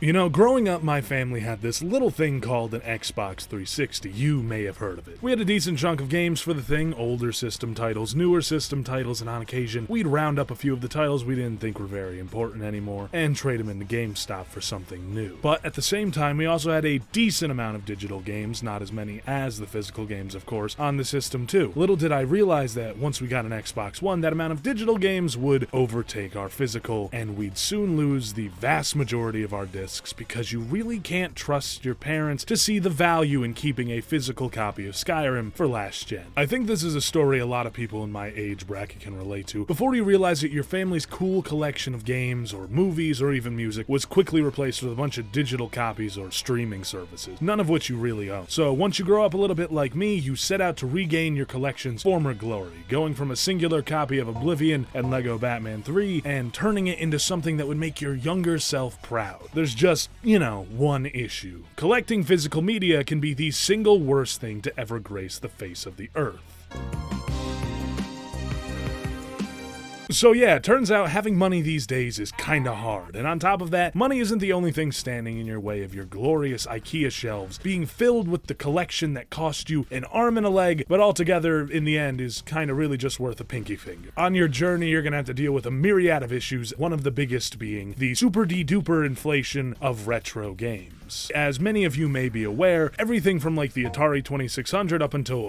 You know, growing up, my family had this little thing called an Xbox 360. You may have heard of it. We had a decent chunk of games for the thing, older system titles, newer system titles, and on occasion, we'd round up a few of the titles we didn't think were very important anymore and trade them into GameStop for something new. But at the same time, we also had a decent amount of digital games, not as many as the physical games, of course, on the system too. Little did I realize that once we got an Xbox One, that amount of digital games would overtake our physical, and we'd soon lose the vast majority of our discs because you really can't trust your parents to see the value in keeping a physical copy of Skyrim for last gen. I think this is a story a lot of people in my age bracket can relate to. Before you realize that your family's cool collection of games or movies or even music was quickly replaced with a bunch of digital copies or streaming services, none of which you really own. So once you grow up a little bit like me, you set out to regain your collection's former glory, going from a singular copy of Oblivion and Lego Batman 3 and turning it into something that would make your younger self proud. There's just, one issue. Collecting physical media can be the single worst thing to ever grace the face of the earth. So yeah, it turns out having money these days is kinda hard, and on top of that, money isn't the only thing standing in your way of your glorious IKEA shelves being filled with the collection that cost you an arm and a leg, but altogether, in the end, is kinda really just worth a pinky finger. On your journey, you're gonna have to deal with a myriad of issues, one of the biggest being the super-de-duper inflation of retro games. As many of you may be aware, everything from like the Atari 2600 up until,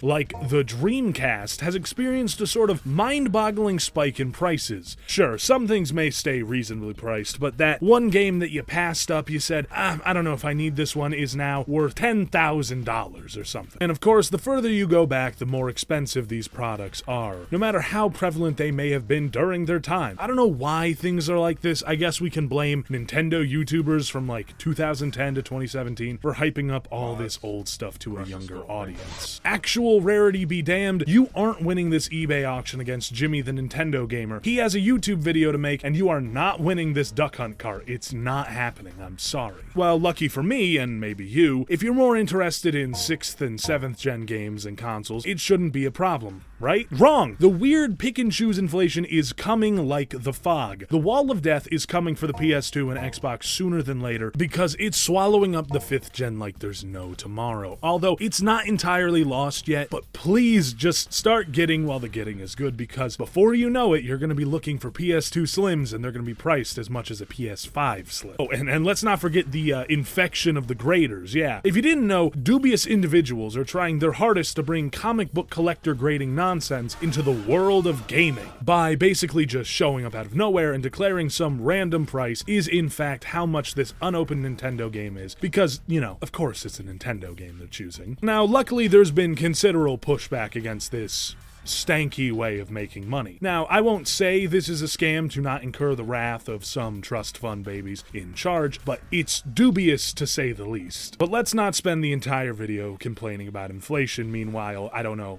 like the Dreamcast has experienced a sort of mind-boggling spike in prices. Sure, some things may stay reasonably priced, but that one game that you passed up, you said, I don't know if I need this one, is now worth $10,000 or something. And of course, the further you go back, the more expensive these products are, no matter how prevalent they may have been during their time. I don't know why things are like this. I guess we can blame Nintendo YouTubers from like 2010 to 2017 for hyping up all this old stuff to a younger audience. Actual rarity be damned, you aren't winning this eBay auction against Jimmy the Nintendo gamer. He has a YouTube video to make, and you are not winning this duck hunt cart. It's not happening, I'm sorry. Well, lucky for me, and maybe you, if you're more interested in 6th and 7th gen games and consoles, it shouldn't be a problem, right? Wrong! The weird pick-and-choose inflation is coming like the fog. The wall of death is coming for the PS2 and Xbox sooner than later, because it's swallowing up the 5th gen like there's no tomorrow. Although, it's not entirely lost yet, but please just start getting while the getting is good, because before you know it, you're going to be looking for PS2 Slims, and they're going to be priced as much as a PS5 Slim. Oh, and let's not forget the infection of the graders, yeah. If you didn't know, dubious individuals are trying their hardest to bring comic book collector grading nonsense into the world of gaming by basically just showing up out of nowhere and declaring some random price is in fact how much this unopened Nintendo game is, because, of course it's a Nintendo game they're choosing. Now, luckily there's been considerable pushback against this stanky way of making money. Now, I won't say this is a scam to not incur the wrath of some trust fund babies in charge, but it's dubious to say the least. But let's not spend the entire video complaining about inflation. Meanwhile,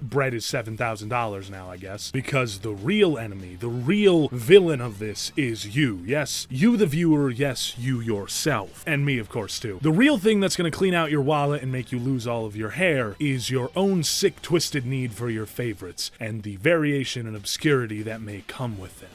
bread is $7,000 now, I guess, because the real enemy, the real villain of this is you. Yes, you the viewer, yes, you yourself, and me, of course, too. The real thing that's gonna clean out your wallet and make you lose all of your hair is your own sick, twisted need for your favorites, and the variation and obscurity that may come with them.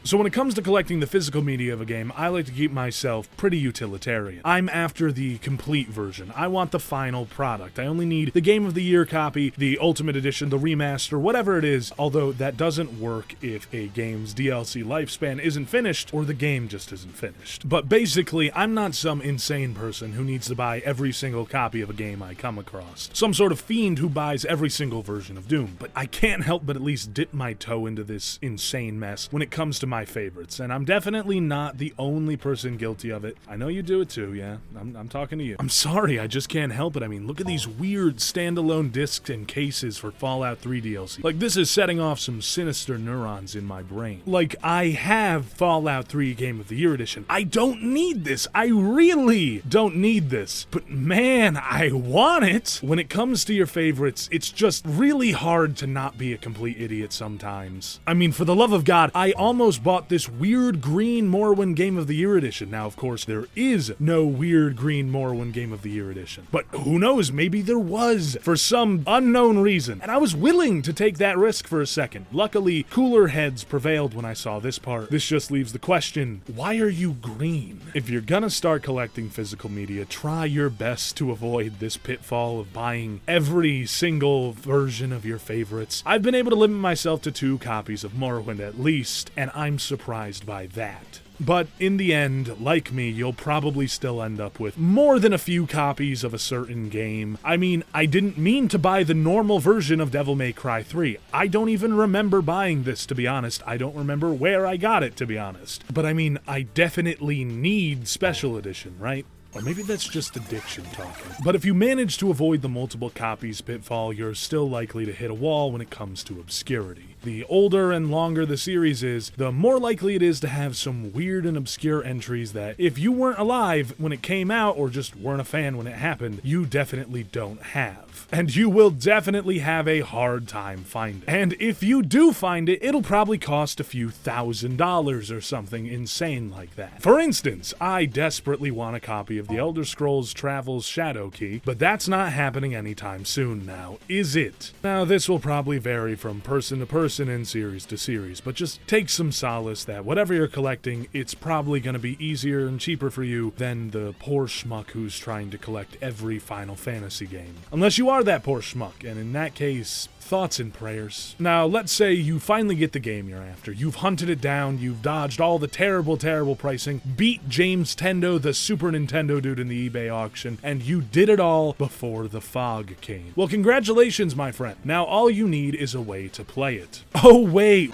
So when it comes to collecting the physical media of a game, I like to keep myself pretty utilitarian. I'm after the complete version. I want the final product. I only need the Game of the Year copy, the Ultimate Edition, the remaster, whatever it is, although that doesn't work if a game's DLC lifespan isn't finished or the game just isn't finished. But basically, I'm not some insane person who needs to buy every single copy of a game I come across. Some sort of fiend who buys every single version of Doom. But I can't help but at least dip my toe into this insane mess when it comes to my favorites, and I'm definitely not the only person guilty of it. I know you do it too, yeah? I'm talking to you. I'm sorry, I just can't help it. I mean, look at these weird standalone discs and cases for Fallout 3 DLC. Like, this is setting off some sinister neurons in my brain. Like, I have Fallout 3 Game of the Year Edition. I don't need this. I really don't need this. But man, I want it! When it comes to your favorites, it's just really hard to not be a complete idiot sometimes. I mean, for the love of God, I almost just bought this weird green Morrowind Game of the Year edition. Now, of course, there is no weird green Morrowind Game of the Year edition. But who knows, maybe there was, for some unknown reason. And I was willing to take that risk for a second. Luckily, cooler heads prevailed when I saw this part. This just leaves the question, why are you green? If you're gonna start collecting physical media, try your best to avoid this pitfall of buying every single version of your favorites. I've been able to limit myself to 2 copies of Morrowind at least, and I'm surprised by that. But in the end, like me, you'll probably still end up with more than a few copies of a certain game. I mean, I didn't mean to buy the normal version of Devil May Cry 3. I don't even remember buying this, to be honest. I don't remember where I got it, to be honest. But I mean, I definitely need Special Edition, right? Or maybe that's just addiction talking. But if you manage to avoid the multiple copies pitfall, you're still likely to hit a wall when it comes to obscurity. The older and longer the series is, the more likely it is to have some weird and obscure entries that, if you weren't alive when it came out or just weren't a fan when it happened, you definitely don't have. And you will definitely have a hard time finding. And if you do find it, it'll probably cost a few $1,000s or something insane like that. For instance, I desperately want a copy of The Elder Scrolls Travels Shadow Key, but that's not happening anytime soon now, is it? Now, this will probably vary from person to person and series to series, but just take some solace that whatever you're collecting, it's probably going to be easier and cheaper for you than the poor schmuck who's trying to collect every Final Fantasy game. Unless you are that poor schmuck, and in that case, thoughts and prayers. Now, let's say you finally get the game you're after. You've hunted it down, you've dodged all the terrible pricing, beat James Tendo, the Super Nintendo dude in the eBay auction, and you did it all before the fog came. Well, congratulations, my friend. Now all you need is a way to play it. Oh, wait.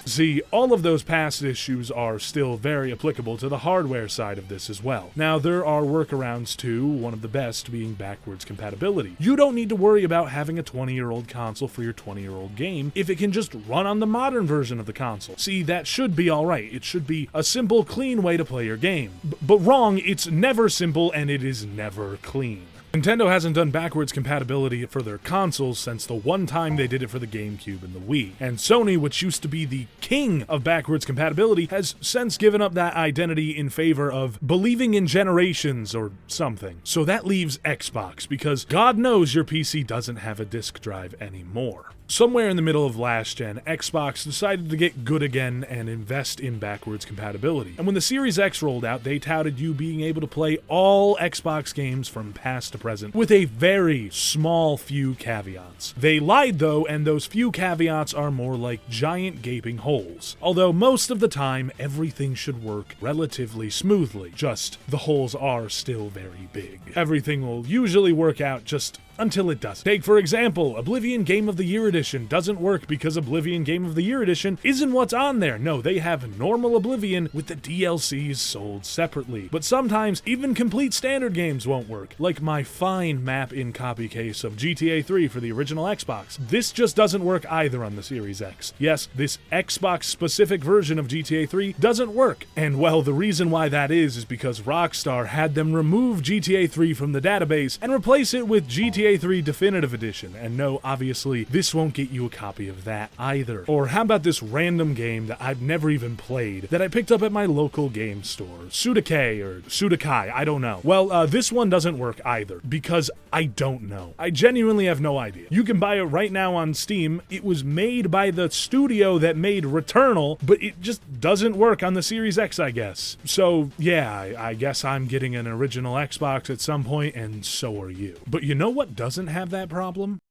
See, all of those past issues are still very applicable to the hardware side of this as well. Now, there are workarounds too, one of the best being backwards compatibility. You don't need to worry about having a 20-year-old console for your 20-year-old game if it can just run on the modern version of the console. See, that should be alright. It should be a simple, clean way to play your game. But wrong, it's never simple and it is never clean. Nintendo hasn't done backwards compatibility for their consoles since the one time they did it for the GameCube and the Wii. And Sony, which used to be the king of backwards compatibility, has since given up that identity in favor of believing in generations or something. So that leaves Xbox, because God knows your PC doesn't have a disk drive anymore. Somewhere in the middle of last gen, Xbox decided to get good again and invest in backwards compatibility. And when the Series X rolled out, they touted you being able to play all Xbox games from past to present, with a very small few caveats. They lied though, and those few caveats are more like giant gaping holes. Although most of the time, everything should work relatively smoothly, just the holes are still very big. Everything will usually work out just until it doesn't. Take, for example, Oblivion Game of the Year Edition doesn't work because Oblivion Game of the Year Edition isn't what's on there. No, they have normal Oblivion with the DLCs sold separately. But sometimes, even complete standard games won't work, like my fine map-in copy case of GTA 3 for the original Xbox. This just doesn't work either on the Series X. Yes, this Xbox-specific version of GTA 3 doesn't work. And well, the reason why that is because Rockstar had them remove GTA 3 from the database and replace it with GTA 3 Definitive Edition, and no, obviously, this won't get you a copy of that either. Or how about this random game that I've never even played, that I picked up at my local game store? Sudake, or Sudakai, I don't know. Well, this one doesn't work either, because I don't know. I genuinely have no idea. You can buy it right now on Steam. It was made by the studio that made Returnal, but it just doesn't work on the Series X, I guess. So, yeah, I guess I'm getting an original Xbox at some point, and so are you. But you know what doesn't have that problem?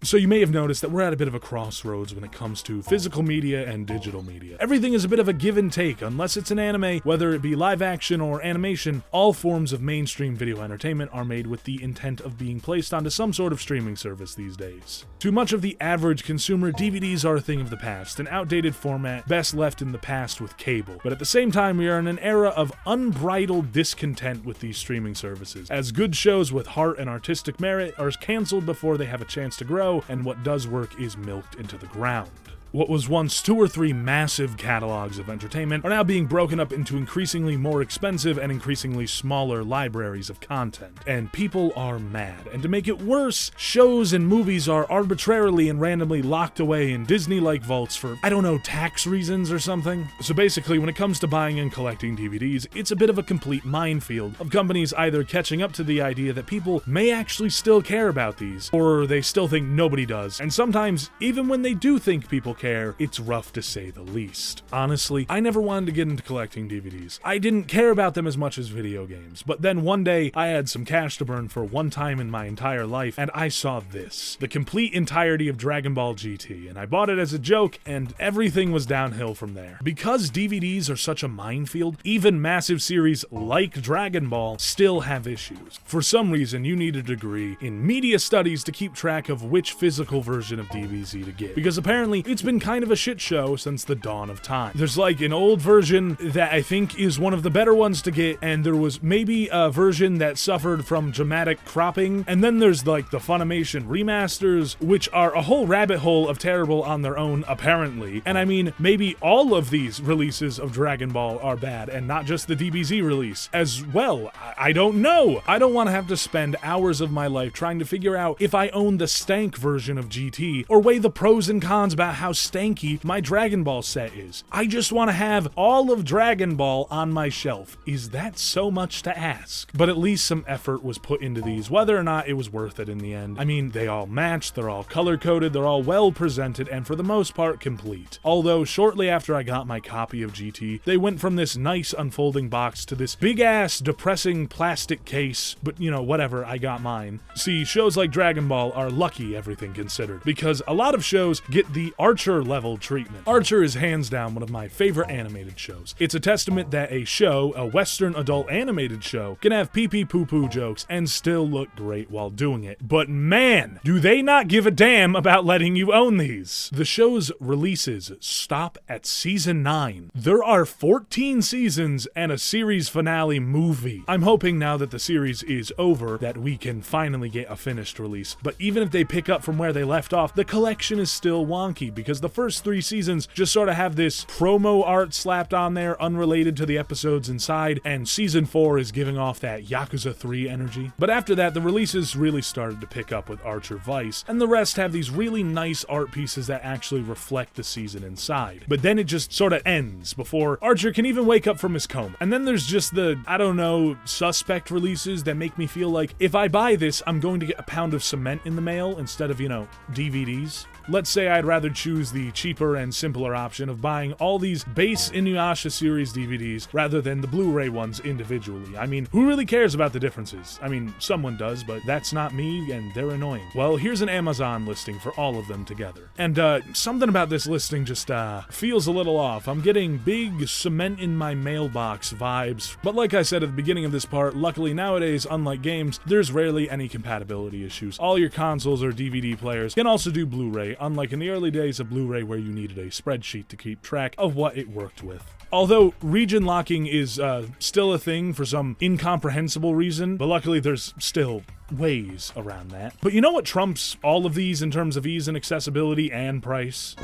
So you may have noticed that we're at a bit of a crossroads when it comes to physical media and digital media. Everything is a bit of a give and take, unless it's an anime, whether it be live action or animation. All forms of mainstream video entertainment are made with the intent of being placed onto some sort of streaming service these days. To much of the average consumer, DVDs are a thing of the past, an outdated format best left in the past with cable. But at the same time, we are in an era of unbridled discontent with these streaming services, as good shows with heart and artistic merit are canceled before they have a chance to grow, show, and what does work is milked into the ground. What was once 2 or 3 massive catalogs of entertainment are now being broken up into increasingly more expensive and increasingly smaller libraries of content. And people are mad. And to make it worse, shows and movies are arbitrarily and randomly locked away in Disney-like vaults for, I don't know, tax reasons or something. So basically, when it comes to buying and collecting DVDs, it's a bit of a complete minefield of companies either catching up to the idea that people may actually still care about these, or they still think nobody does. And sometimes, even when they do think people care, it's rough to say the least. Honestly, I never wanted to get into collecting DVDs. I didn't care about them as much as video games, but then one day I had some cash to burn for one time in my entire life, and I saw this, the complete entirety of Dragon Ball GT, and I bought it as a joke, and everything was downhill from there. Because DVDs are such a minefield, even massive series like Dragon Ball still have issues. For some reason, you need a degree in media studies to keep track of which physical version of DBZ to get, because apparently it's been kind of a shit show since the dawn of time. There's like an old version that I think is one of the better ones to get, and there was maybe a version that suffered from dramatic cropping, and then there's like the Funimation remasters, which are a whole rabbit hole of terrible on their own, apparently. And I mean, maybe all of these releases of Dragon Ball are bad, and not just the DBZ release as well. I don't know. I don't want to have to spend hours of my life trying to figure out if I own the stank version of GT, or weigh the pros and cons about how stanky my Dragon Ball set is. I just want to have all of Dragon Ball on my shelf. Is that so much to ask? But at least some effort was put into these, whether or not it was worth it in the end. I mean, they all match, they're all color-coded, they're all well presented, and for the most part complete. Although, shortly after I got my copy of GT, they went from this nice unfolding box to this big-ass, depressing plastic case, but you know, whatever, I got mine. See, shows like Dragon Ball are lucky, everything considered, because a lot of shows get the Archer level treatment. Archer is hands down one of my favorite animated shows. It's a testament that a show, a Western adult animated show, can have pee-pee poo-poo jokes and still look great while doing it. But man, do they not give a damn about letting you own these. The show's releases stop at season 9. There are 14 seasons and a series finale movie. I'm hoping now that the series is over that we can finally get a finished release. But even if they pick up from where they left off, the collection is still wonky because the first 3 seasons just sort of have this promo art slapped on there unrelated to the episodes inside, and season 4 is giving off that Yakuza 3 energy. But after that, the releases really started to pick up with Archer Vice, and the rest have these really nice art pieces that actually reflect the season inside. But then it just sort of ends before Archer can even wake up from his coma. And then there's just the, I don't know, suspect releases that make me feel like if I buy this, I'm going to get a pound of cement in the mail instead of, you know, DVDs. Let's say I'd rather choose the cheaper and simpler option of buying all these base Inuyasha series DVDs rather than the Blu-ray ones individually. I mean, who really cares about the differences? I mean, someone does, but that's not me, and they're annoying. Well, here's an Amazon listing for all of them together. And something about this listing just feels a little off. I'm getting big cement in my mailbox vibes. But like I said at the beginning of this part, luckily nowadays, unlike games, there's rarely any compatibility issues. All your consoles or DVD players can also do Blu-ray, unlike in the early days of Blu-ray where you needed a spreadsheet to keep track of what it worked with. Although region locking is still a thing for some incomprehensible reason, but luckily there's still ways around that. But you know what trumps all of these in terms of ease and accessibility and price?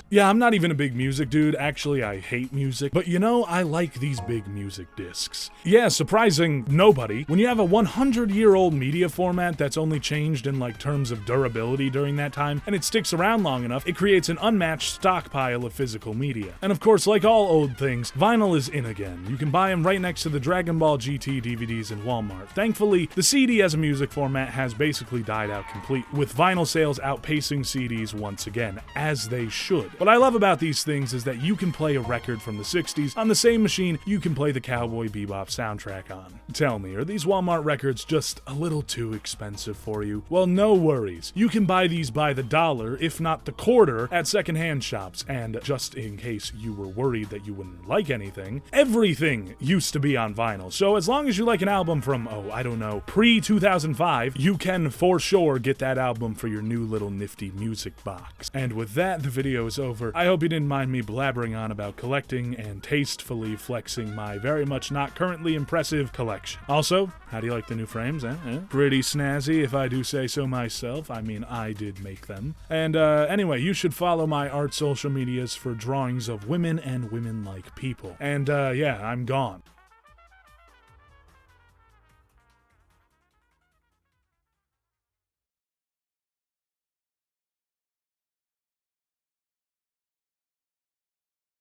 Yeah, I'm not even a big music dude. Actually, I hate music. But you know, I like these big music discs. Yeah, surprising nobody. When you have a 100-year-old media format that's only changed in like terms of durability during that time, and it sticks around long enough, it creates an unmatched stockpile of physical media. And of course, like all old things, vinyl is in again. You can buy them right next to the Dragon Ball GT DVDs in Walmart. Thankfully, the CD as a music format has basically died out complete, with vinyl sales outpacing CDs once again, as they should. What I love about these things is that you can play a record from the 60s on the same machine you can play the Cowboy Bebop soundtrack on. Tell me, are these Walmart records just a little too expensive for you? Well, no worries. You can buy these by the dollar, if not the quarter, at secondhand shops. And just in case you were worried that you wouldn't like anything, everything used to be on vinyl. So as long as you like an album from, oh, I don't know, pre-2005, you can for sure get that album for your new little nifty music box. And with that, the video is over. over. I hope you didn't mind me blabbering on about collecting and tastefully flexing my very much not currently impressive collection. Also, how do you like the new frames, Pretty snazzy, if I do say so myself. I mean, I did make them. And anyway, you should follow my art social medias for drawings of women and women-like people. And yeah, I'm gone.